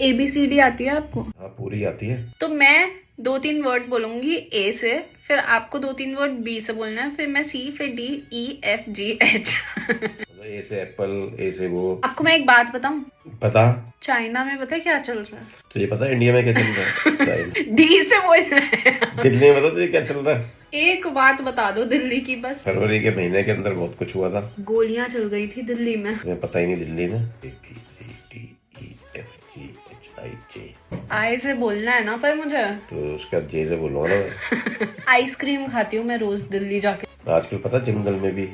ABCD आती है आपको? हाँ पूरी आती है। तो मैं 2-3 वर्ड बोलूंगी A से, फिर आपको 2-3 वर्ड B से बोलना है, फिर मैं C, फिर D, E, F, G, H। ए से एप्पल, ए से वो। आपको मैं एक बात बताऊं? पता। चाइना में पता है क्या चल रहा है? तुझे पता है इंडिया में क्या चल रहा है? D से बोलना है। दिल्ली में पता तुझे क्या चल रहा है? एक बात बता दो दिल्ली की बस। फरवरी के महीने के अंदर बहुत कुछ हुआ था। गोलियां चल गई थी दिल्ली में। तुम्हें पता ही नहीं दिल्ली में। ABCDEFGHIJ। आई से बोलना है ना पर मुझे। तो उसका जे से बोलूंगा ना। आइसक्रीम खाती हूँ मैं रोज दिल्ली जाके। आजकल पता जंगल में भी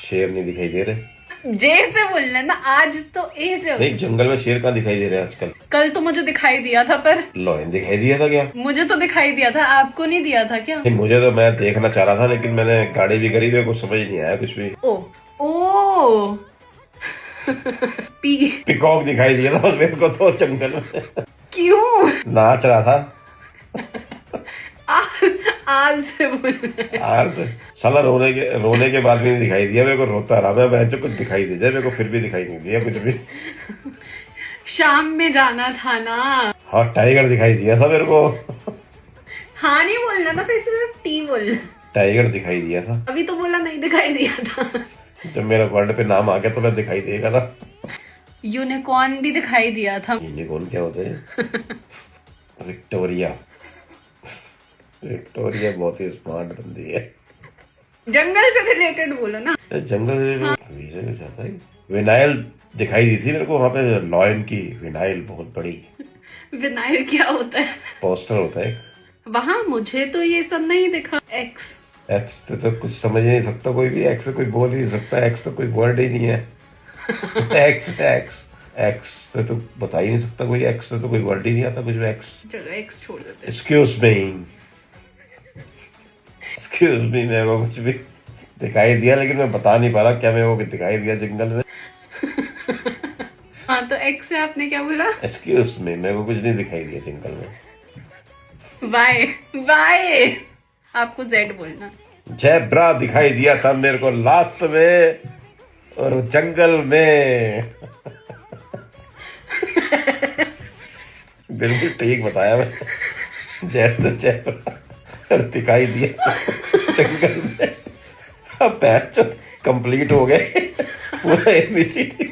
शेर नहीं दिखाई दे रहे। जे से बोलना है ना, आज तो ए से। नहीं जंगल में शेर कहाँ दिखाई दे रहे हैं आजकल? कल तो मुझे दिखाई दिया था पर। लॉयन दिखाई दिया था क्या? मुझे तो दिखाई दिया था, आपको नहीं दिया था क्या? नहीं मुझे तो, मैं देखना चाह रहा था लेकिन मैंने गाड़ी भी करी, मेरे को समझ नहीं आया कुछ भी। ओ पिकॉक दिखाई दिया था बस मेरे को तो जंगल में। क्यों? नाच रहा था। आज से बोलना है। आज साला रोने के बाद भी नहीं दिखाई दिया मेरे को, रोता रहा मैं जो कुछ दिखाई दे जाए, मेरे को फिर भी दिखाई नहीं दिया कुछ भी। शाम में जाना था ना। हाँ टाइगर दिखाई दिया था मेरे को। हाँ नहीं बोलना था, फिर सिर्फ टी बोलना। टाइगर दिखाई दिया था। अभी तो बोला नहीं दिखाई दिया था। जब मेरा वर्ड पे नाम आ गया तो मैं दिखाई देगा था। यूनिकॉर्न भी दिखाई दिया था। यूनिकॉर्न क्या होते हैं? विक्टोरिया। विक्टोरिया बहुत ही स्मार्ट बंदी है। जंगल से रिलेटेड बोलो ना। जंगल से जाता है। विनाइल दिखाई दी थी मेरे को वहां पे, लॉयन की विनाइल बहुत बड़ी। विनाइल क्या होता है? पोस्टर होता है वहाँ मुझे तो ये सब नहीं दिखा। एक्स से तो कुछ समझ ही नहीं सकता कोई भी, एक्स से कोई बोल ही नहीं सकता, एक्स तो कोई वर्ड ही नहीं है। एक्स से तो बता ही नहीं सकता कोई, एक्स से तो कोई वर्ड ही नहीं आता कुछ भी। एक्स, चलो एक्स छोड़ देते। एक्सक्यूज मी मेरे को कुछ भी दिखाई दिया लेकिन मैं बता नहीं पा रहा क्या मेरे को दिखाई दिया जंगल में। हाँ तो एक्स से आपने क्या बोला? एक्सक्यूज मी, मेरे को कुछ नहीं दिखाई दिया जंगल में। बाय आपको जेड बोलना। ज़ेब्रा दिखाई दिया था मेरे को लास्ट में, और जंगल में। बिल्कुल ठीक बताया मैं। जेड से ज़ेब्रा दिखाई दिया जंगल में। अब बैच कंप्लीट हो गए पूरा ABCD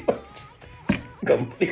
कंप्लीट।